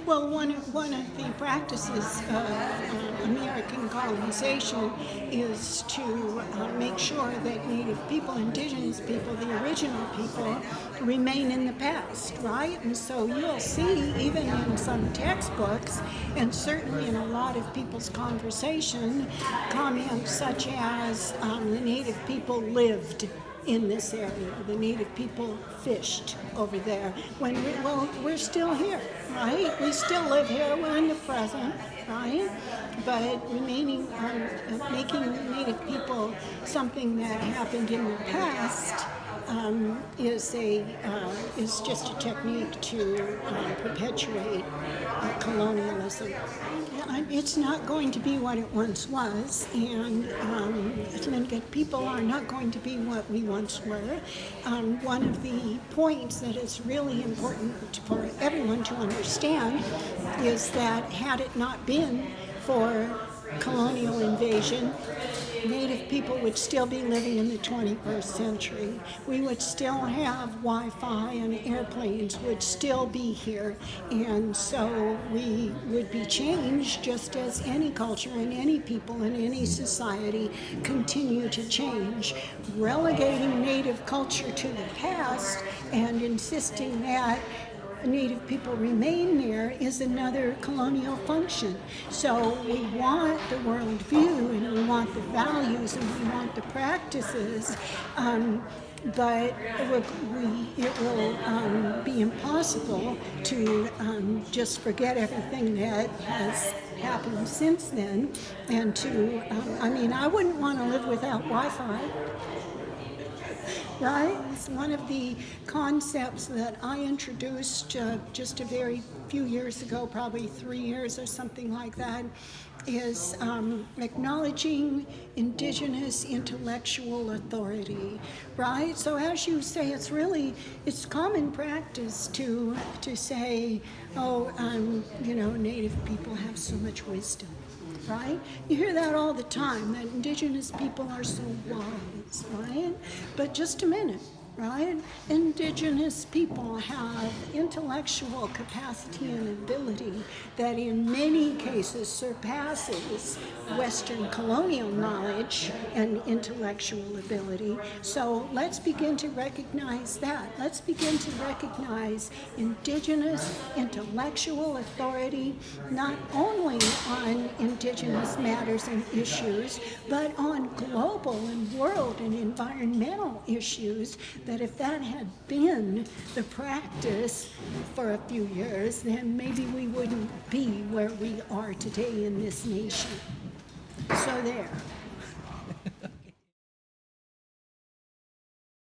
Well, one of the practices of American colonization is to make sure that Native people, indigenous people, the original people, remain in the past, right? And so you'll see, even in some textbooks, and certainly in a lot of people's conversation, comments such as the Native people lived in this area. The Native people fished over there. We're still here, right? We still live here. We're in the present, right? But making Native people something that happened in the past is just a technique to perpetuate colonialism. It's not going to be what it once was, and people are not going to be what we once were. One of the points that is really important for everyone to understand is that had it not been for colonial invasion, Native people would still be living in the 21st century. We would still have Wi-Fi, and airplanes would still be here. And so we would be changed just as any culture and any people in any society continue to change. Relegating Native culture to the past and insisting that Native people remain there is another colonial function. So we want the worldview, and we want the values, and we want the practices, but it will be impossible to just forget everything that has happened since then. And I wouldn't want to live without Wi-Fi. Right? It's one of the concepts that I introduced just a very few years ago, probably 3 years or something like that, is acknowledging indigenous intellectual authority, right? So as you say, it's common practice to say, Native people have so much wisdom. Right? You hear that all the time, that indigenous people are so wise, right? But just a minute, right? Indigenous people have intellectual capacity and ability that in many cases surpasses Western colonial knowledge and intellectual ability. So let's begin to recognize that. Let's begin to recognize indigenous intellectual authority, not only on indigenous matters and issues, but on global and world and environmental issues, that if that had been the practice for a few years, then maybe we wouldn't be where we are today in this nation. So there.